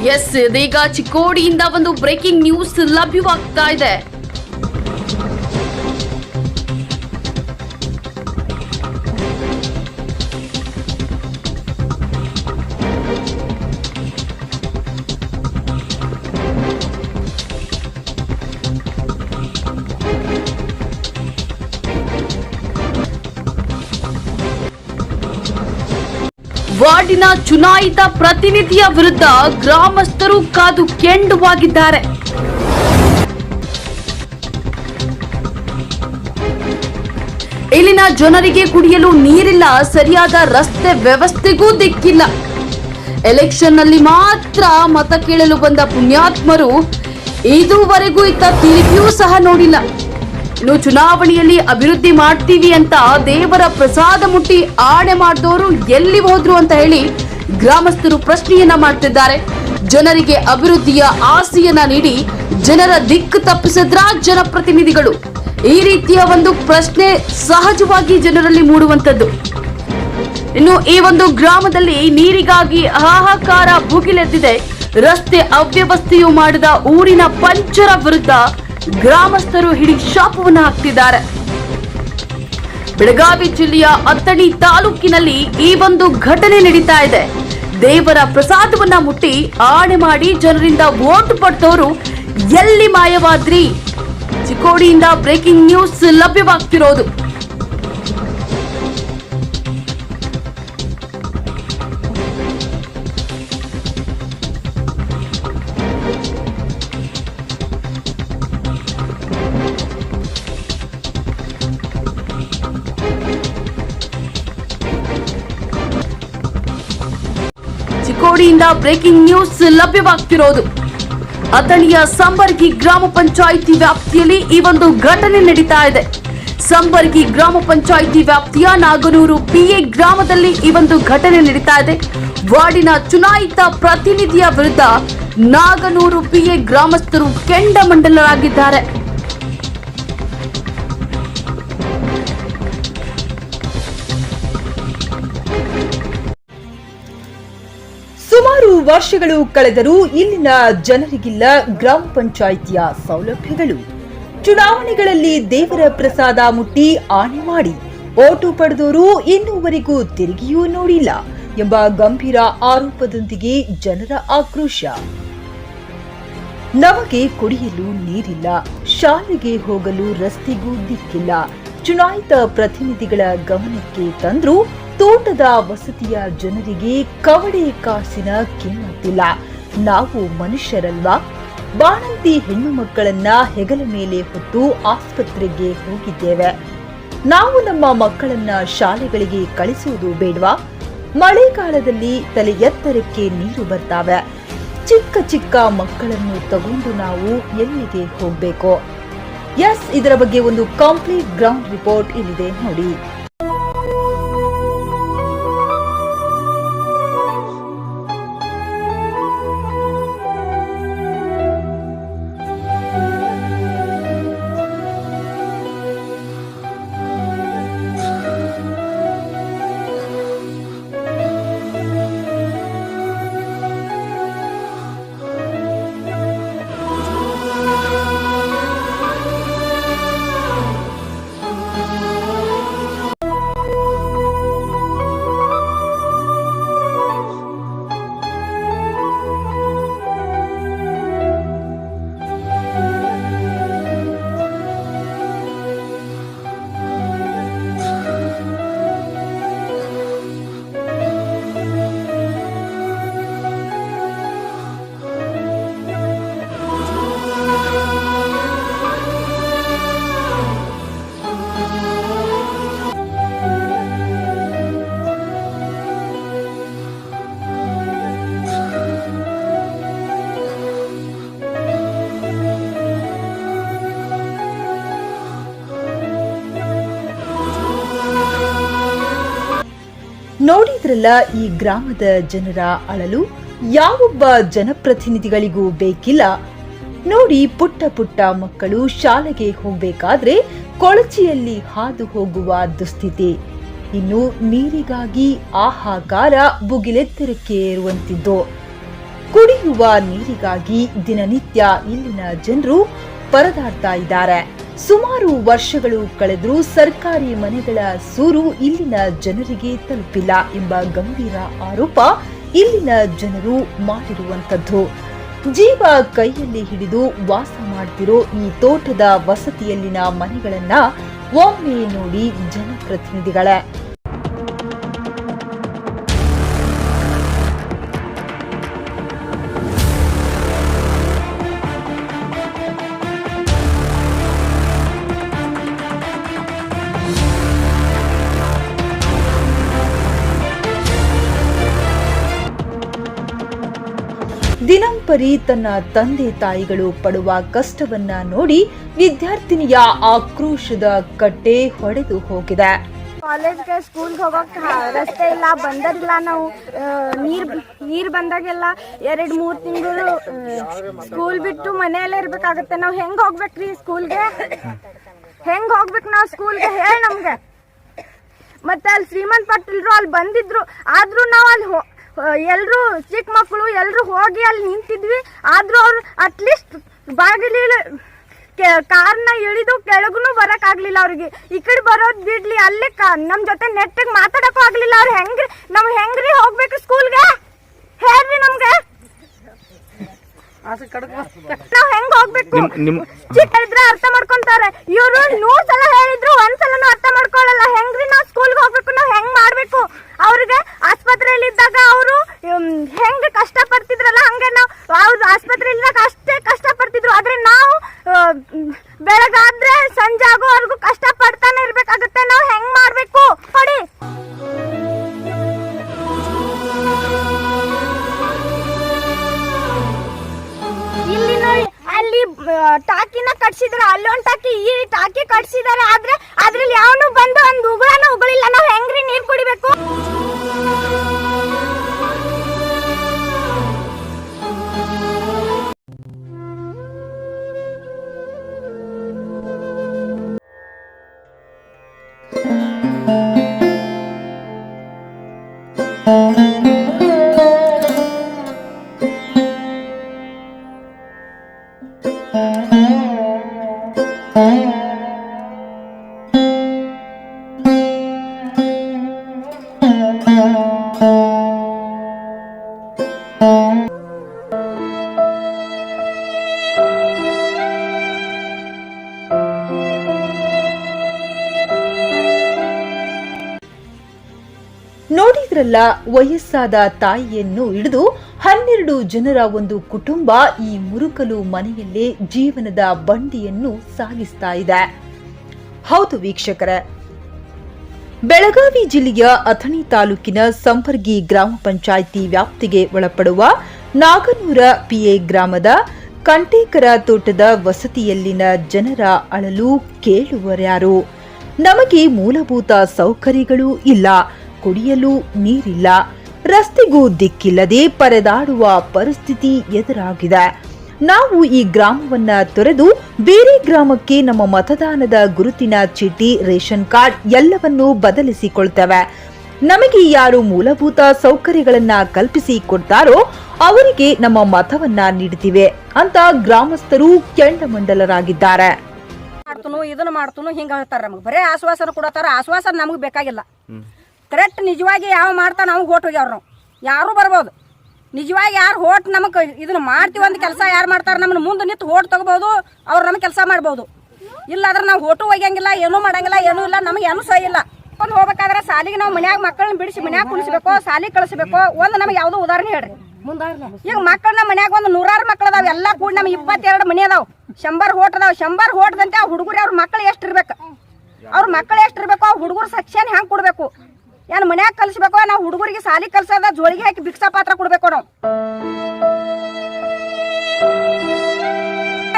S, ಇದೀಗ ಚಿಕ್ಕೋಡಿಯಿಂದ ಒಂದು breaking news ಲಭ್ಯವಾಗ್ತಾ ಇದೆ. ವಾರ್ಡಿನ ಚುನಾಯಿತ ಪ್ರತಿನಿಧಿಯ ವಿರುದ್ಧ ಗ್ರಾಮಸ್ಥರು ಕಾದು ಕೆಂಡುವಾಗಿದ್ದಾರೆ. ಇಲ್ಲಿನ ಜನರಿಗೆ ಕುಡಿಯಲು ನೀರಿಲ್ಲ, ಸರಿಯಾದ ರಸ್ತೆ ವ್ಯವಸ್ಥೆಗೂ ದಿಕ್ಕಿಲ್ಲ. ಎಲೆಕ್ಷನ್ ನಲ್ಲಿ ಮಾತ್ರ ಮತ ಕೇಳಲು ಬಂದ ಪುಣ್ಯಾತ್ಮರು ಇದುವರೆಗೂ ಇತ್ತ ತಿರುಗಿಯೂ ಸಹ ನೋಡಿಲ್ಲ. ಇನ್ನು ಚುನಾವಣೆಯಲ್ಲಿ ಅಭಿವೃದ್ಧಿ ಮಾಡ್ತೀವಿ ಅಂತ ದೇವರ ಪ್ರಸಾದ ಮುಟ್ಟಿ ಆಣೆ ಮಾಡಿದವರು ಎಲ್ಲಿ ಹೋದ್ರು ಅಂತ ಹೇಳಿ ಗ್ರಾಮಸ್ಥರು ಪ್ರಶ್ನೆಯನ್ನ ಮಾಡ್ತಿದ್ದಾರೆ. ಜನರಿಗೆ ಅಭಿವೃದ್ಧಿಯ ಆಸೆಯನ್ನ ನೀಡಿ ಜನರ ದಿಕ್ಕು ತಪ್ಪಿಸಿದ್ರ ಜನಪ್ರತಿನಿಧಿಗಳು? ಈ ರೀತಿಯ ಒಂದು ಪ್ರಶ್ನೆ ಸಹಜವಾಗಿ ಜನರಲ್ಲಿ ಮೂಡುವಂತದ್ದು. ಇನ್ನು ಈ ಒಂದು ಗ್ರಾಮದಲ್ಲಿ ನೀರಿಗಾಗಿ ಹಾಹಾಕಾರ ಭುಗಿಲೆದ್ದಿದೆ. ರಸ್ತೆ ಅವ್ಯವಸ್ಥೆಯು ಮಾಡಿದ ಊರಿನ ಪಂಚರ ವಿರುದ್ಧ ಗ್ರಾಮಸ್ಥರು ಹಿಡಿ ಶಾಪವನ್ನು ಹಾಕ್ತಿದ್ದಾರೆ. ಬೆಳಗಾವಿ ಜಿಲ್ಲೆಯ ಅಥಣಿ ತಾಲೂಕಿನಲ್ಲಿ ಈ ಒಂದು ಘಟನೆ ನಡೀತಾ ಇದೆ. ದೇವರ ಪ್ರಸಾದವನ್ನ ಮುಟ್ಟಿ ಆಣೆ ಮಾಡಿ ಜನರಿಂದ ವೋಟ್ ಪಡೆದವರು ಎಲ್ಲಿ ಮಾಯವಾದ್ರಿ? ಚಿಕ್ಕೋಡಿಯಿಂದ ಬ್ರೇಕಿಂಗ್ ನ್ಯೂಸ್ ಲಭ್ಯವಾಗ್ತಿರೋದು. ಚಿಕ್ಕೋಡಿಯಿಂದ ಬ್ರೇಕಿಂಗ್ ನ್ಯೂಸ್ ಲಭ್ಯವಾಗ್ತಿರೋದು. ಅಥಣಿಯ ಸಂಬರ್ಗಿ ಗ್ರಾಮ ಪಂಚಾಯಿತಿ ವ್ಯಾಪ್ತಿಯಲ್ಲಿ ಈ ಒಂದು ಘಟನೆ ನಡೀತಾ ಇದೆ. ಸಂಬರ್ಗಿ ಗ್ರಾಮ ಪಂಚಾಯಿತಿ ವ್ಯಾಪ್ತಿಯ ನಾಗನೂರು ಪಿಎ ಗ್ರಾಮದಲ್ಲಿ ಈ ಒಂದು ಘಟನೆ ನಡೀತಾ ಇದೆ. ವಾರ್ಡಿನ ಚುನಾಯಿತ ಪ್ರತಿನಿಧಿಯ ವಿರುದ್ಧ ನಾಗನೂರು ಪಿಎ ಗ್ರಾಮಸ್ಥರು ಕೆಂಡಮಂಡಲರಾಗಿದ್ದಾರೆ. ಸುಮಾರು ವರ್ಷಗಳು ಕಳೆದರೂ ಇಲ್ಲಿನ ಜನರಿಗಿಲ್ಲ ಗ್ರಾಮ ಪಂಚಾಯಿತಿಯ ಸೌಲಭ್ಯಗಳು. ಚುನಾವಣೆಗಳಲ್ಲಿ ದೇವರ ಪ್ರಸಾದ ಮುಟ್ಟಿ ಆಣೆ ಮಾಡಿ ಓಟು ಪಡೆದವರು ಇನ್ನೂವರೆಗೂ ತಿರುಗಿಯೂ ನೋಡಿಲ್ಲ ಎಂಬ ಗಂಭೀರ ಆರೋಪದೊಂದಿಗೆ ಜನರ ಆಕ್ರೋಶ. ನಮಗೆ ಕುಡಿಯಲು ನೀರಿಲ್ಲ, ಶಾಲೆಗೆ ಹೋಗಲು ರಸ್ತೆಗೂ ದಿಕ್ಕಿಲ್ಲ. ಚುನಾಯಿತ ಪ್ರತಿನಿಧಿಗಳ ಗಮನಕ್ಕೆ ತಂದ್ರೂ ತೋಟದ ವಸತಿಯ ಜನರಿಗೆ ಕವಡೆ ಕಾಸಿನ ಕಿಮ್ಮತ್ತಿಲ್ಲ. ನಾವು ಮನುಷ್ಯರಲ್ವಾ? ಬಾಣಂತಿ ಹೆಣ್ಣು ಮಕ್ಕಳನ್ನ ಹೆಗಲ ಮೇಲೆ ಹೊತ್ತು ಆಸ್ಪತ್ರೆಗೆ ಹೋಗಿದ್ದೇವೆ. ನಾವು ನಮ್ಮ ಮಕ್ಕಳನ್ನ ಶಾಲೆಗಳಿಗೆ ಕಳಿಸುವುದು ಬೇಡವಾ? ಮಳೆಗಾಲದಲ್ಲಿ ತಲೆ ಎತ್ತರಕ್ಕೆ ನೀರು ಬರ್ತಾವೆ. ಚಿಕ್ಕ ಚಿಕ್ಕ ಮಕ್ಕಳನ್ನು ತಗೊಂಡು ನಾವು ಎಲ್ಲಿಗೆ ಹೋಗ್ಬೇಕು? ಎಸ್, ಇದರ ಬಗ್ಗೆ ಒಂದು ಕಂಪ್ಲೀಟ್ ಗ್ರೌಂಡ್ ರಿಪೋರ್ಟ್ ಇಲ್ಲಿದೆ ನೋಡಿ. ನೋಡಿದ್ರಲ್ಲ ಈ ಗ್ರಾಮದ ಜನರ ಅಳಲು. ಯಾವೊಬ್ಬ ಜನಪ್ರತಿನಿಧಿಗಳಿಗೂ ಬೇಕಿಲ್ಲ. ನೋಡಿ, ಪುಟ್ಟ ಪುಟ್ಟ ಮಕ್ಕಳು ಶಾಲೆಗೆ ಹೋಗಬೇಕಾದ್ರೆ ಕೊಳಚೆಯಲ್ಲಿ ಹಾದು ಹೋಗುವ ದುಸ್ಥಿತಿ. ಇನ್ನು ನೀರಿಗಾಗಿ ಆಹಾಕಾರ ಭುಗಿಲೆತ್ತರಕ್ಕೆ ಏರುವಂತಿದ್ದು. ಕುಡಿಯುವ ನೀರಿಗಾಗಿ ದಿನನಿತ್ಯ ಇಲ್ಲಿನ ಜನರು ಪರದಾಡ್ತಾ ಇದ್ದಾರೆ. ಸುಮಾರು ವರ್ಷಗಳು ಕಳೆದರೂ ಸರ್ಕಾರಿ ಮನೆಗಳ ಸೂರು ಇಲ್ಲಿನ ಜನರಿಗೆ ತಲುಪಿಲ್ಲ ಎಂಬ ಗಂಭೀರ ಆರೋಪ ಇಲ್ಲಿನ ಜನರು ಮಾಡಿರುವಂತದ್ದು. ಜೀವ ಕೈಯಲ್ಲಿ ಹಿಡಿದು ವಾಸ ಮಾಡ್ತಿರೋ ಈ ತೋಟದ ವಸತಿಯಲ್ಲಿನ ಮನೆಗಳನ್ನ ಒಮ್ಮೆ ನೋಡಿ ಜನಪ್ರತಿನಿಧಿಗಳೇ. ದಿನಂಪರಿ ತನ್ನ ತಂದೆ ತಾಯಿಗಳು ಪಡುವ ಕಷ್ಟವನ್ನ ನೋಡಿ ವಿದ್ಯಾರ್ಥಿನಿಯ ಆಕ್ರೋಶದ ಕಟ್ಟೆ ಹೊಡೆದು ಹೋಗಿದೆ. ಕಾಲೇಜ್ಗೆ ಸ್ಕೂಲ್ಗೆ ಹೋಗೋಕೆ ರಸ್ತೆ ಇಲ್ಲ, ಬಂದರಿಲ್ಲ. ನಾವು ನೀರ್ ಬಂದಾಗೆಲ್ಲ 2-3 ತಿಂಗಳು ಸ್ಕೂಲ್ ಬಿಟ್ಟು ಮನೆಯಲ್ಲೇ ಇರ್ಬೇಕಾಗತ್ತೆ. ನಾವು ಹೆಂಗ್ ಹೋಗ್ಬೇಕ್ರಿ ಸ್ಕೂಲ್ಗೆ? ಹೆಂಗ್ ಹೋಗ್ಬೇಕು ನಾವು ಸ್ಕೂಲ್ಗೆ? ಹೇಳಿ ನಮ್ಗೆ. ಮತ್ತೆ ಅಲ್ಲಿ ಶ್ರೀಮಂತ್ ಪಾಟೀಲ್ರು ಅಲ್ಲಿ ಬಂದಿದ್ರು, ಆದ್ರೂ ನಾವು ಅಲ್ಲಿ ಎಲ್ರು ಚಿಕ್ಕ ಮಕ್ಕಳು ಎಲ್ರು ಹೋಗಿ ಅಲ್ಲಿ ನಿಂತಿದ್ವಿ. ಆದ್ರೂ ಅವ್ರು ಅಟ್ಲೀಸ್ಟ್ ಬಾಗಿಲಿಲ್ಲ ಕಾರ್ನ ಇಳಿದು ಕೆಳಗುನು ಬರಕ್ ಆಗ್ಲಿಲ್ಲ ಅವ್ರಿಗೆ. ಈ ಕಡೆ ಬರೋದ್ ಬಿಡ್ಲಿ, ಅಲ್ಲೇ ನಮ್ ಜೊತೆ ನೆಟ್ಟಿಗೆ ಮಾತಾಡಕ್ಕೂ ಆಗ್ಲಿಲ್ಲ. ಅವ್ರು ಹೆಂಗ್ರಿ ಹೋಗ್ಬೇಕು ಸ್ಕೂಲ್ಗೆ? ಹೇಳ್ರಿ ನಮ್ಗೆ, ನಾವ್ ಹೆಂಗ್ ಹೋಗ್ಬೇಕು? ಚಿಕ್ಕ ಇದ್ರೆ ಅರ್ಥ ಮಾಡ್ಕೊಂತಾರೆ. ಇವ್ರು 100 ಸಲ ಹೇಳಿದ್ರು ಒಂದ್ಸಲನು ಅರ್ಥ ಮಾಡ್ಕೊಳ್ಳಲ್ಲ. ಹೆಂಗ್ರಿ ನಾವ್ ಸ್ಕೂಲ್ಗೆ ಹೋಗ್ಬೇಕು? ನಾವ್ ಹೆಂಗ್ ಮಾಡ್ಬೇಕು? ಅವ್ರಿಗೆ ಆಸ್ಪತ್ರೆಯಲ್ಲಿ ಇದ್ದಾಗ ಅವರು ಹೆಂಗ್ ಕಷ್ಟ ಪಡ್ತಿದ್ರಲ್ಲ, ಹಂಗೆ ನಾವು ಅವ್ರು ಆಸ್ಪತ್ರೆಯಲ್ಲಿ ಇದ್ದಾಗ ಅಷ್ಟೇ ಕಷ್ಟ ಪಡ್ತಿದ್ರು. ಆದ್ರೆ ನಾವು ಬೆಳಗಾದ್ರೆ ಸಂಜೆ ಆಗೋವರೆಗೂ ಕಷ್ಟ ಪಡ್ತಾನೆ ಇರ್ಬೇಕಾಗತ್ತೆ. ನಾವ್ ಹೆಂಗ್ ಮಾಡ್ಬೇಕು ಕೊಡಿ. ಇಲ್ಲಿ ನೋಡಿ, ಅಲ್ಲಿ ಟಾಕಿನ ಕಟ್ಸಿದ್ರೆ, ಅಲ್ಲೊಂದ್ ಟಾಕಿ, ಈ ಟಾಕಿ ಕಟ್ಸಿದಾರೆ. ಆದ್ರೆ ಅದ್ರಲ್ಲಿ ಯಾವನು ಬಂದು ಒಂದ್ ಉಗುಳನ ಉಗುಳಿಲ್ಲ. ನಾವ್ ಹೆಂಗ್ರಿ ನೀರ್ ಕುಡಿಬೇಕು? ನೋಡಿದ್ರಲ್ಲ, ವಯಸ್ಸಾದ ತಾಯಿಯನ್ನು ಹಿಡಿದು 12 ಜನರ ಒಂದು ಕುಟುಂಬ ಈ ಮುರುಕಲು ಮನೆಯಲ್ಲೇ ಜೀವನದ ಬಂಡಿಯನ್ನು ಸಾಗಿಸ್ತಾ ಇದೆ. ಹೌದು ವೀಕ್ಷಕರೇ, ಬೆಳಗಾವಿ ಜಿಲ್ಲೆಯ ಅಥಣಿ ತಾಲೂಕಿನ ಸಂಪರ್ಗಿ ಗ್ರಾಮ ಪಂಚಾಯಿತಿ ವ್ಯಾಪ್ತಿಗೆ ಒಳಪಡುವ ನಾಗನೂರ ಪಿಎ ಗ್ರಾಮದ ಕಂಟೇಕರ ತೋಟದ ವಸತಿಯಲ್ಲಿನ ಜನರ ಅಳಲು ಕೇಳುವರ್ಯಾರು. ನಮಗೆ ಮೂಲಭೂತ ಸೌಕರ್ಯಗಳು ಇಲ್ಲ, ಕುಡಿಯಲು ನೀರಿಲ್ಲ, ರಸ್ತೆಗೂ ದಿಕ್ಕಿಲ್ಲದೆ ಪರದಾಡುವ ಪರಿಸ್ಥಿತಿ ಎದುರಾಗಿದೆ. ನಾವು ಈ ಗ್ರಾಮವನ್ನ ತೊರೆದು ಬೇರೆ ಗ್ರಾಮಕ್ಕೆ ನಮ್ಮ ಮತದಾನದ ಗುರುತಿನ ಚೀಟಿ, ರೇಷನ್ ಕಾರ್ಡ್ ಎಲ್ಲವನ್ನೂ ಬದಲಿಸಿಕೊಳ್ತೇವೆ. ನಮಗೆ ಯಾರು ಮೂಲಭೂತ ಸೌಕರ್ಯಗಳನ್ನ ಕಲ್ಪಿಸಿ ಕೊಡ್ತಾರೋ ಅವರಿಗೆ ನಮ್ಮ ಮತವನ್ನ ನೀಡುತ್ತಿವೆ ಅಂತ ಗ್ರಾಮಸ್ಥರು ಕೆಂಡಮಂಡಲರಾಗಿದ್ದಾರೆ. ಇದನ್ನು ಮಾಡ್ತನು ಹಿಂಗ ಹೇಳ್ತಾರ. ನಮಗೆ ಬರೇ ಆಶ್ವಾಸನ ಕೊಡತಾರ. ಆಶ್ವಾಸನ ನಮಗೆ ಬೇಕಾಗಿಲ್ಲ. ಕರೆಕ್ಟ್ ನಿಜವಾಗಿ ಯಾವ ಮಾಡ್ತಾ ನಾವು ಓಟ್ ಹೋಗ್ಯಾವ್ರು. ನಾವು ಯಾರು ಬರ್ಬೋದು. ನಿಜವಾಗಿ ಯಾರು ಓಟ್ ನಮಗೆ ಇದನ್ನ ಮಾಡ್ತೀವಿ ಒಂದು ಕೆಲಸ ಯಾರು ಮಾಡ್ತಾರೆ, ನಮ್ಮನ್ನ ಮುಂದೆ ನಿಂತು ಓಟ್ ತಗೋಬಹುದು, ಅವ್ರು ನಮಗೆ ಕೆಲಸ ಮಾಡ್ಬೋದು. ಇಲ್ಲಾದ್ರೆ ನಾವು ಓಟು ಒಯ್ಯಂಗಿಲ್ಲ, ಏನೂ ಮಾಡಂಗಿಲ್ಲ, ಏನೂ ಇಲ್ಲ, ನಮಗೆ ಏನೂ ಸಹ ಇಲ್ಲ. ಒಂದು ಹೋಗ್ಬೇಕಾದ್ರೆ ಸಾಲಿಗೆ ನಾವು ಮನ್ಯಾಗ ಮಕ್ಕಳನ್ನ ಬಿಡಿಸಿ ಮನ್ಯಾಗ ಕುಣಿಸ್ಬೇಕು, ಸಾಲಿಗೆ ಕಳಿಸ್ಬೇಕು. ಒಂದು ನಮಗೆ ಯಾವುದೋ ಉದಾಹರಣೆ ಹೇಳ್ರಿ. ಈಗ ಮಕ್ಕಳನ್ನ ಮನ್ಯಾಗ ಒಂದು 100 ಮಕ್ಳು ಅದಾವ, ಎಲ್ಲ ಕೂಡ ನಮ್ಗೆ 22 ಮನೆ ಅದಾವ, 100 ಓಟ್ ಅದಾವ. 100 ಓಟ್ದಂತೆ ಆ ಹುಡುಗರು ಅವ್ರ ಮಕ್ಕಳು ಎಷ್ಟಿರ್ಬೇಕು, ಅವ್ರ ಮಕ್ಕಳು ಎಷ್ಟಿರ್ಬೇಕು, ಆ ಹುಡುಗರು ಸೆಕ್ಷನ್ ಹೆಂಗೆ ಕೊಡ್ಬೇಕು, ಏನು ಮನ್ಯಾಗ ಕಲಿಸ್ಬೇಕು, ನಾವು ಹುಡುಗರಿಗೆ ಸಾಲಿ ಕಲ್ಸದ ಜೋಳಿಗೆ ಹಾಕಿ ಭಿಕ್ಷಾ ಪಾತ್ರ ಕೊಡ್ಬೇಕು. ನಾವು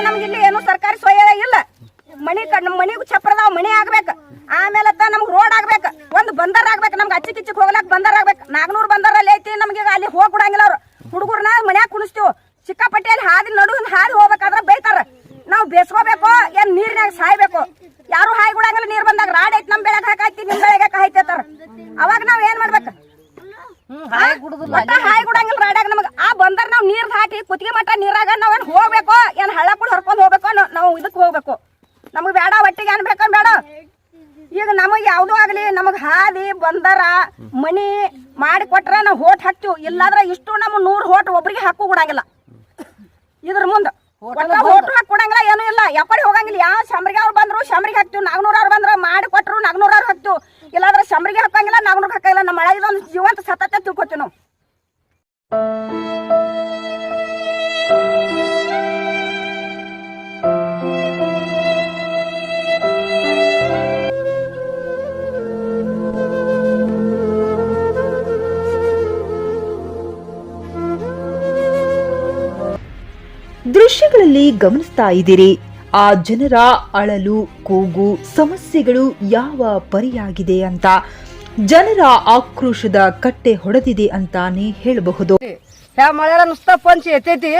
ನಮ್ಗಿಲ್ಲಿ ಏನು ಸರ್ಕಾರಿ ಸೋಯ ಇಲ್ಲ. ಮನಿಗೂ ಚಪ್ರದಾವ, ಮನೆ ಆಗ್ಬೇಕು. ಆಮೇಲೆ ನಮ್ಗೆ ರೋಡ್ ಆಗ್ಬೇಕು, ಒಂದು ಬಂದರ್ ಆಗ್ಬೇಕು. ನಮ್ಗೆ ಅಚ್ಚಿ ಕಿಚ್ಚಿಗೆ ಹೋಗ್ಲಾಕ ಬಂದರ್ ಆಗ್ಬೇಕು. 400 ಬಂದರಲ್ಲಿ ಐತಿ. ನಮ್ಗೆ ಅಲ್ಲಿ ಹೋಗಿ ಕೊಡಂಗಿಲ್ಲ ಅವ್ರು. ಹುಡುಗರ್ನ ಮನ್ಯಾಗ ಕುಣಿಸ್ತೀವಿ. ಚಿಕ್ಕಾಪಟ್ಟಿಯಲ್ಲಿ ಹಾದಿ ಹಾದಿ ಹೋಗ್ಬೇಕಾದ್ರೆ ಬೈತಾರ. ನಾವು ಬೇಸ್ಕೋಬೇಕು, ಏನ್ ನೀರಿನಾಗ ಸಾಯ್ಬೇಕು. ಯಾರು ಹಾಯಿ ಕೊಡಂಗಿಲ್ಲ. ನೀರ್ ಬಂದಾಗ ರಾಡ್ ಐತಿ, ನಮ್ ಬೆಳಗ್ಗೆ ಹಾಕೈತಿ, ನಿಮ್ ಬೆಳಗ್ಗೆ ಹಾಯ್ತಾರ. ಅವಾಗ ನಾವ್ ಏನ್ ಮಾಡ್ಬೇಕು? ಹಾಯಿ ಕೊಡಂಗಿಲ್ಲ ರಾಡ್ಯಾಗ. ನಮ್ಗೆ ಆ ಬಂದರ್ ನಾವು ನೀರ್ ಹಾಕಿ ಕುತ್ತಿಗೆ ಮಟ್ಟ ನೀರಾಗ ನಾವೇನು ಹೋಗ್ಬೇಕು ಏನ್ ಹಳ್ಳ ಕೂಡ ಹರ್ಕೊಂಡು ಹೋಗ್ಬೇಕು ನಾವು ಇದಕ್ಕೆ ಹೋಗ್ಬೇಕು. ನಮಗೆ ಬೇಡ ಒಟ್ಟಿಗೆ ಅನ್ಬೇಕ ಬೇಡ. ಈಗ ನಮಗೆ ಯಾವುದೂ ಆಗಲಿ ನಮಗೆ ಹಾದಿ ಬಂದರ ಮನಿ ಮಾಡಿ ಕೊಟ್ರೆ ನಾವು ಹೋಟ್ ಹಾಕ್ತಿವಿ. ಇಲ್ಲಾದ್ರೆ ಇಷ್ಟು ನಮ್ಮ 100 ಹೋಟ್ ಒಬ್ರಿಗೆ ಹಾಕು ಕೊಡಂಗಿಲ್ಲ. ಇದ್ರ ಮುಂದೆ ಹೋಟ್ ಹಾಕಿ ಕೊಡಂಗಿಲ್ಲ, ಏನೂ ಇಲ್ಲ. ಯಾಕಡೆ ಹೋಗಂಗಿಲ್ಲ. ಯಾವ ಶಂಬ್ರಿಗೆ ಅವ್ರು ಬಂದ್ರು ಶಂಬ್ರಿಗೆ ಹಾಕ್ತಿವಿ, 400 ಅವ್ರು ಬಂದ್ರೆ ಮಾಡಿ ಕೊಟ್ಟರು 400 ಅವ್ರು ಹಾಕ್ತಿವಿ. ಇಲ್ಲಾದ್ರೆ ಶಂಬ್ರಿಗೆ ಹಾಕಂಗಿಲ್ಲ, 400 ಹಾಕಂಗಿಲ್ಲ. ನಮ್ಮ ಮಳೆ ಇದೊಂದು ಜೀವಂತ ಸತತ ತಿಳ್ಕೊತೀವಿ ನಾವು. ದೃಶ್ಯಗಳಲ್ಲಿ ಗಮನಿಸ್ತಾ ಇದ್ದೀರಿ ಆ ಜನರ ಅಳಲು, ಕೂಗು, ಸಮಸ್ಯೆಗಳು ಯಾವ ಪರಿಯಾಗಿದೆ ಅಂತ. ಜನರ ಆಕ್ರೋಶದ ಕಟ್ಟೆ ಹೊಡೆದಿದೆ ಅಂತಾನೆ ಹೇಳಬಹುದು. ह्या मळ्याला नुसतं पंच येते ते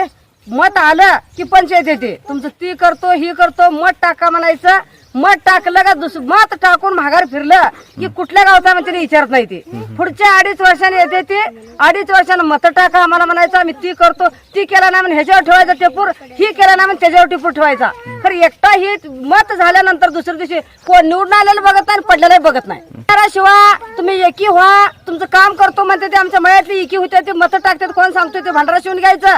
मत आलं की पंच येते ते तुमचं ती करतो ही करतो मत टाका म्हणायचं. मत टाकलं का मत टाकून माघार फिरलं की कुठल्या गावचा म्हणजे विचारत नाही. ते पुढच्या 2.5 वर्षांनी येते ते 2.5 वर्षांना मत टाका आम्हाला म्हणायचं. आम्ही ती करतो, ती केला ना म्हणून ह्याच्यावर ठेवायचा टेपूर, ही केला ना म्हणून त्याच्यावर टेपूर ठेवायचा. खरं एकटा ही मत झाल्यानंतर दुसऱ्या दिवशी कोण निवडून आलेलं बघत नाही, पडलेलं बघत नाही. त्याशिवाय तुम्ही एकी व्हा, तुमचं काम करतो म्हणते ते. आमच्या मळ्यातली एकी होते ते मत टाकतात. कोण सांगतोय ते भंडारा शिवून घ्यायचं.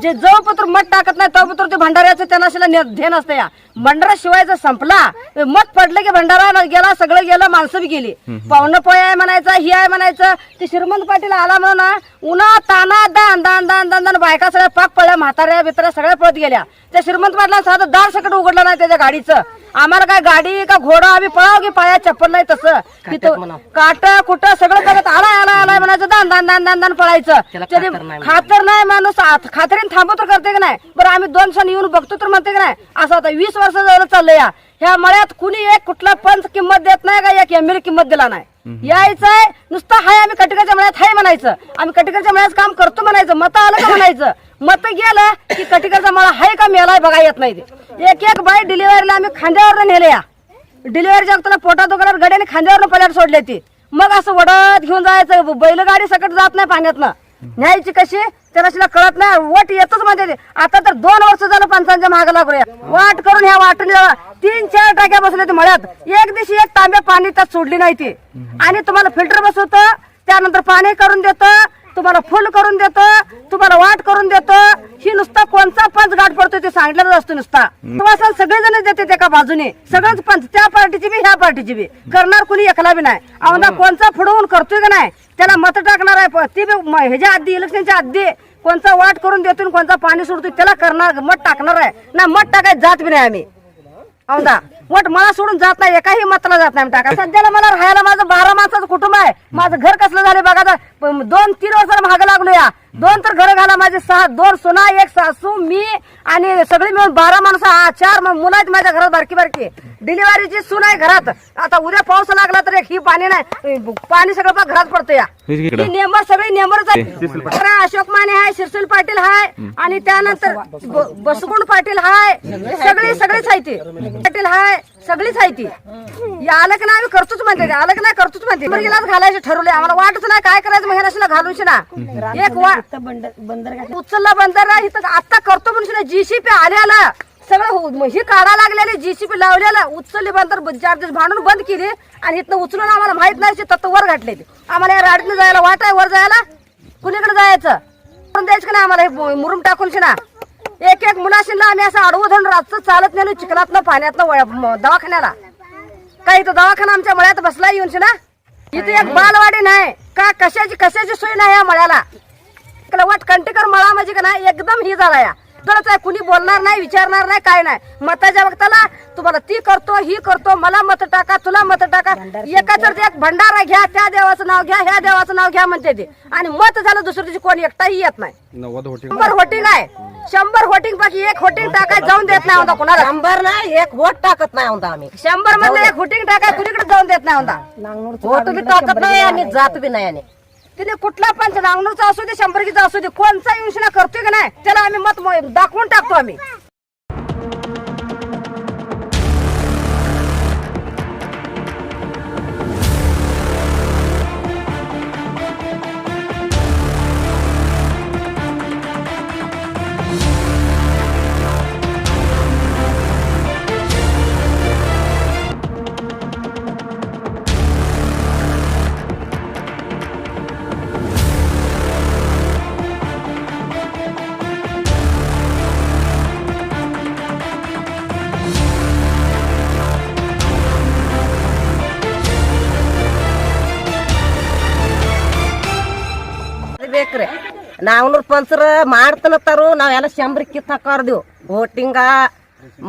जे जवळपत्र मत टाकत नाही तवपत्र ते भंडाऱ्याचं त्यांना ध्येय नसतं. या भंडारा शिवायचा संपला, मत पडलं की भंडारा गेला, सगळं गेलं, माणसं बी गेली. पाहुणं पोय आहे म्हणायचं, ही आहे म्हणायचं. ते श्रीमंत पाटील आला म्हणून उन्हा ताना दान दान दान दान दान बायका सगळ्या पाक पडल्या, म्हाताऱ्या बिताऱ्या सगळ्या पळत गेल्या. त्या श्रीमंत पाटला साधं दार सकट उघडलं नाही त्याच्या गाडीचं. आम्हाला काय गाडी का घोडा आम्ही पळाव की पाया चप्पल नाही. तसं तिथं काट कुठं सगळं बघत आलाय आलाय आलाय म्हणायचं, दान दान दान दान दान पळायचं. खातर नाही माणूस खात्रीने थांबू तर करते की नाही. बरं आम्ही 2 क्षण येऊन बघतो तर म्हणते की नाही. असं आता 20 वर्ष झालं चाललंय. या ह्या मळ्यात कुणी एक कुठला पंच किंमत देत नाही का एक एमएलए किंमत दिला नाही. यायचंय नुसतं हाय आम्ही कटिकाच्या मळ्यात हाय म्हणायचं. आम्ही कटिकाच्या मळ्यात काम करतो म्हणायचं. मत आलं का म्हणायचं. मत गेलं की कटिकाचा मळा हाय का मेलाय बघा येत नाही. एक एक बाई डिलिव्हरीला आम्ही खांद्यावर नेले. या डिलिव्हरीच्या वक्ताला पोटात दुकानावर गड्याने खांद्यावर पल्यावर सोडले. ती मग असं वडत घेऊन जायचं. बैलगाडी सकट जात नाही पाण्यातनं. न्यायची कशी त्याला कळत नाही. वट येतच म्हणते. आता तर 2 वर्ष झालं पंचांच्या महाग लागूया. वाट करून ह्या वाटून 3-4 टाक्या बसल्या ते मळ्यात. एक दिवशी एक तांब्या पाणी त्यात सोडली नाही ती. आणि तुम्हाला फिल्टर बसवतं, त्यानंतर पाणी करून देतं, तुम्हाला फुल करून देतं, तुम्हाला वाट करून देतं. ही नुसता कोणचा पंच गाठ पडतोय ते सांगितलं असतं. नुसता तुम्हाला सगळेजण देते एका बाजूने. सगळंच पंच, त्या पार्टीची बी ह्या पार्टीची बी. करणार कुणी एकला बी नाही. औंधा कोणचा फुडवून करतोय का नाही त्याला मत टाकणार आहे. ती बी ह्याच्या आधी इलेक्शनच्या आधी कोणचा वाट करून देतोय, कोणचा पाणी सोडतोय त्याला करणार मत टाकणार आहे ना. मत टाकायचं जात बी नाही आम्ही. औंधा वट मला सोडून जात नाही, एकाही मतला जात नाही टाका. सध्याला मला राहायला माझं 12 माणसाचं कुटुंब आहे. माझं घर कसलं झालं बघा. 2-3 वर्षाला महाग लागलो. या 2 तर घर घाला माझे 6, 2 सुना, 1 सासू, मी आणि सगळी मिळून 12 माणसं. 4 मुलं आहेत माझ्या घरात बारकी बारकी. डिलिव्हरीची सून आहे घरात. आता उद्या पाऊस लागला तर ही पाणी नाही, पाणी सगळं घरात पडतं. या नेंबर सगळी नेंबरच आहे. अशोक माने आहे, शिरसूल पाटील आहे, आणि त्यानंतर बसगुंड पाटील आहे. सगळीच आहे ती पाटील आहे, सगळीच आहे ती. आलं की नाही करतोच म्हणते. आलं की नाही करतोच म्हणते. मुलगीलाच घालायचे ठरवले. आम्हाला वाटच नाही काय करायचं. महिन्याला घालून ना एक उचलला बंदर इथं आता करतो म्हणून जीसीपी आल्याला सगळं ही काढा लागलेली. जीसीपी लावलेला उचलली बंदर 4 दिवस भांडून बंद केली. आणि इथं उचलून आम्हाला माहित नाही तत्व वर घातले. आम्हाला या राडीतनं जायला वाट आहे. वर जायला कुणीकडे जायचं द्यायचं का नाही आम्हाला. मुरुम टाकून ना एक एक मुलाशीला आम्ही असं आडवं धरून रातचं चालत नेलो चिखलातनं पाण्यातनं दवाखान्याला. काही तो दवाखाना आमच्या मळ्यात बसला येऊन ना. इथे एक बालवाडी नाही का कशाची सोय नाही या मळ्याला. वट कंटेकर मळा म्हणजे का नाही एकदम ही झाला. या तरच आहे, कुणी बोलणार नाही, विचारणार नाही, काय नाही. मताच्या वक्ताला तुम्हाला ती करतो ही करतो, मला मत टाका, तुला मत टाका. एकाच एक भंडारा घ्या, त्या देवाचं नाव घ्या, ह्या देवाचं नाव घ्या म्हणते ते. आणि मत झालं दुसऱ्या दिवशी कोणी एकटाही येत नाही. 100 होटिंग आहे. 100 होटिंग पैकी 1 होटिंग टाकाय जाऊन देत नाही होता कोणाला. 100 नाही 1 वोट टाकत नाही होता आम्ही. 100 मधलं 1 होटिंग टाकाय कुणीकडे जाऊन देत नाही होता. वोट बी टाकत नाही आणि जात बी नाही. आणि तिने कुठला पंच नांगणूरचा असू दे, शंभरकीचा असू दे, कोणचा योजना करतोय की नाही त्याला आम्ही मत दाखवून टाकतो आम्ही. ನಾವ್ನೂರ್ ಪಂಚರ್ ಮಾಡ್ತನತ್ತಾರು ನಾವೆಲ್ಲ ಶಂಬ್ರಿ ಕಿತ್ ಹಾಕಾರ್ದಿವ್ ವೋಟಿಂಗ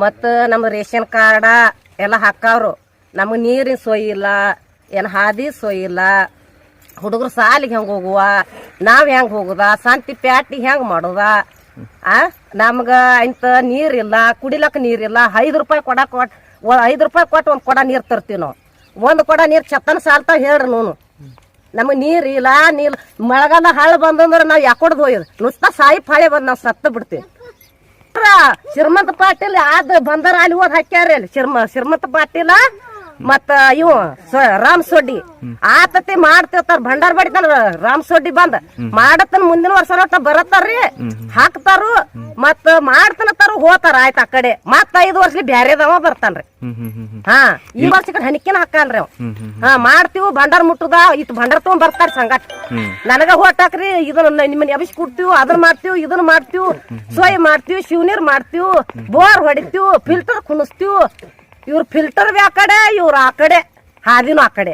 ಮತ್ತ ನಮ್ಮ ರೇಷನ್ ಕಾರ್ಡ ಎಲ್ಲ ಹಾಕಾವ್ರು ನಮಗ್ ನೀರಿನ ಸೋಯಿ ಇಲ್ಲ ಏನ್ ಹಾದಿ ಸೋಯಿ ಇಲ್ಲ ಹುಡುಗರು ಸಾಲಿಗೆ ಹೆಂಗ್ ಹೋಗುವ ನಾವ್ ಹೆಂಗ್ ಹೋಗುದ ಸಂತಿ ಪ್ಯಾಟಿ ಹೆಂಗ್ ಮಾಡುದ ನಮ್ಗ ಇಂತ ನೀರಿಲ್ಲ ಕುಡಿಲಕ್ ನೀರಿಲ್ಲ 5 ರೂಪಾಯಿ ಕೊಡಕ್ 5 ರೂಪಾಯಿ ಕೊಟ್ಟು ಒಂದ್ ಕೊಡ ನೀರ್ ತರ್ತೀವಿ ನಾವು ಒಂದ್ ಕೊಡ ನೀರ್ ಚತ್ತನ ಸಾಲ್ತಾವ ಹೇಳ್ರಿ ನೋನು ನಮಗ್ ನೀರಿಲ್ಲ ಮಳೆಗಾಲ ಹಳ್ಳ ಬಂದಂದ್ರ ನಾವ್ ಯಾಕೊಡ್ದು ಹೋಯ್ದು ನುಸ್ತಾ ಸಾಯಿ ಪಾಳೆ ಬಂದ್ ನಾವ್ ಸತ್ತ ಬಿಡ್ತೀವಿ ಶ್ರೀಮಂತ ಪಾಟೀಲ್ ಆದ್ ಬಂದರ ಅಲ್ಲಿ ಹೋದ್ ಹಾಕ್ಯಾರ ಶ್ರೀಮಂತ ಪಾಟೀಲ ಮತ್ತ ಇವ್ ರಾಮ್ ಸೊಡ್ಡಿ ಆತತಿ ಮಾಡ್ತಿರ್ತಾರ ಭಂಡಾರ ಬಡಿತಾನ ರಾಮ್ ಸೊಡ್ಡಿ ಬಂದ್ ಮಾಡತನ ಮುಂದಿನ ವರ್ಷ ಬರತ್ತಾರ್ರಿ ಹಾಕ್ತಾರು ಮತ್ತ ಮಾಡ್ತನತ್ತಾರು ಹೋತಾರ ಆಯ್ತ ಆ ಕಡೆ ಮತ್ತ 5 ವರ್ಷ ಬ್ಯಾರೆದವ ಬರ್ತಾನ್ರಿ ಈ ವರ್ಷಕ್ಕೆ ಹಣಿಕೆನ ಹಾಕಲ್ರಿ ಅವ್ ಮಾಡ್ತೀವಿ ಭಂಡಾರ ಮುಟ್ಟುದ ಇಟ್ ಭಂಡಾರ ತಗೊಂಡ್ ಬರ್ತಾರ ಸಂಗಾಟ ನನಗ ಹೋಟ್ ಹಾಕ್ರಿ ಇದನ್ನ ನಿಮ್ಮನ್ನ ಎಬ್ಬಿಸಿ ಕೊಡ್ತೀವಿ ಅದನ್ನ ಮಾಡ್ತೀವಿ ಇದನ್ನ ಮಾಡ್ತೀವಿ ಸೋಯ್ ಮಾಡ್ತೀವಿ ಶಿವನೀರ್ ಮಾಡ್ತೀವಿ ಬೋರ್ ಹೊಡಿತೀವಿ ಫಿಲ್ಟರ್ ಕುಣಿಸ್ತೀವಿ ಇವ್ರ ಫಿಲ್ಟರ್ ಆ ಕಡೆ ಇವ್ರ ಆ ಕಡೆ ಹಾದಿನೂ ಆ ಕಡೆ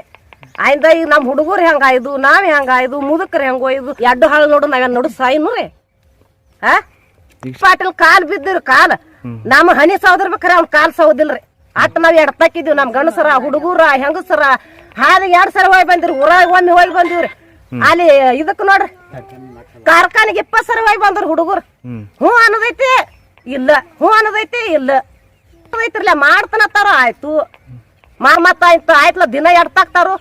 ಆಯ್ದ ಈಗ ನಮ್ ಹುಡುಗರು ಹೆಂಗಾಯ್ದು ನಾವ್ ಹೆಂಗಾಯ್ದು ಮುದುಕರು ಹೆಂಗೋಯ್ದು ಎಡ್ಡು ಹಾಳು ನೋಡು ನಾವೇನ್ ನೋಡು ಸಾಯಿನು ರೀ ಪಾಟೀಲ್ ಕಾಲ್ ಬಿದ್ದಿರಿ ಕಾಲ್ ನಮ್ಮ ಹನಿ ಸೌದಿರ್ಬೇಕ್ರಿ ಅವ್ನ ಕಾಲ್ ಸೌದಿಲ್ರಿ ಅಟ್ ನಾವ್ ಎಡ್ತಾಕಿದೀವಿ ನಮ್ ಗಂಡಸರ ಹುಡುಗರ ಹೆಂಗಸರ ಹಾದಿ 2 ಸಲ ಹೋಗಿ ಬಂದಿರಿ ಊರಾಗ ಒಮ್ಮೆ ಹೋಗಿ ಬಂದಿವ್ರಿ ಅಲ್ಲಿ ಇದಕ್ ನೋಡ್ರಿ ಕಾರ್ಖಾನೆಗೆ 20 ಸಲ ಹೋಗಿ ಬಂದ್ರಿ ಹುಡುಗರು ಹ್ಞೂ ಅನ್ನೋದೈತಿ ಇಲ್ಲ ಹ್ಞೂ ಅನ್ನೋದೈತಿ ಇಲ್ಲ ಐತಿರ್ಲ ಮಾಡ್ತಾನತ್ತಾರ ಆಯ್ತು ಮತ್ತ ಆಯ್ತಲ್ಲ ದಿನ ಎಡ್ತಾಕ್ತಾರು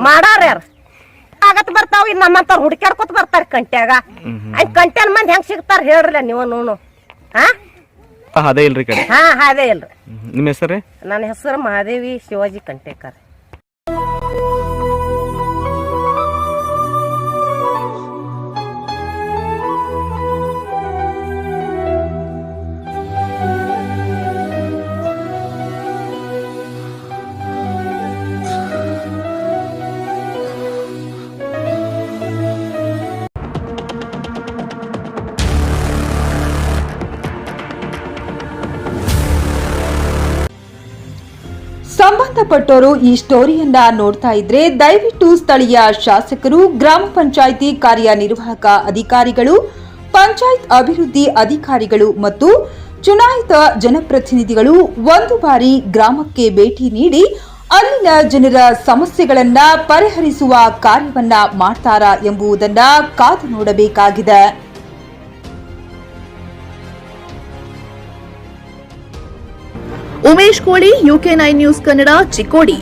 ಮಾಡಾರ ಯಾರು ಆಗತ್ ಬರ್ತಾವ ಇನ್ ನಮ್ಮಂತ ಹುಡುಕ್ಯಾಡ್ಕೊತ ಬರ್ತಾರ ಕಂಟ್ಯಾಗ ಆಯ್ತು ಕಂಟ್ಯಾನ ಮಂದಿ ಹೆಂಗ್ ಸಿಗ್ತಾರ ಹೇಳ್ರಲ್ಲ ನೀವು ನೋನು ಅದೇ ಇಲ್ರಿ ಕಡೆ ಹಾ ಅದೇ ಇಲ್ರಿ ನಿಮ್ಮ ಹೆಸರು ನನ್ನ ಹೆಸರು ಮಹಾದೇವಿ ಶಿವಾಜಿ ಕಂಟೇಕರ್. ಸಂಬಂಧಪಟ್ಟವರು ಈ ಸ್ಟೋರಿಯನ್ನ ನೋಡ್ತಾ ಇದ್ರೆ ದಯವಿಟ್ಟು ಸ್ಥಳೀಯ ಶಾಸಕರು, ಗ್ರಾಮ ಪಂಚಾಯಿತಿ ಕಾರ್ಯನಿರ್ವಾಹಕ ಅಧಿಕಾರಿಗಳು, ಪಂಚಾಯತ್ ಅಭಿವೃದ್ಧಿ ಅಧಿಕಾರಿಗಳು ಮತ್ತು ಚುನಾಯಿತ ಜನಪ್ರತಿನಿಧಿಗಳು ಒಂದು ಬಾರಿ ಗ್ರಾಮಕ್ಕೆ ಭೇಟಿ ನೀಡಿ ಅಲ್ಲಿನ ಜನರ ಸಮಸ್ಯೆಗಳನ್ನ ಪರಿಹರಿಸುವ ಕಾರ್ಯವನ್ನ ಮಾಡ್ತಾರಾ ಎಂಬುದನ್ನ ಕಾದು ನೋಡಬೇಕಾಗಿದೆ. ಉಮೇಶ್ ಕೋಳಿ, UK9 ನ್ಯೂಸ್ ಕನ್ನಡ, ಚಿಕ್ಕೋಡಿ.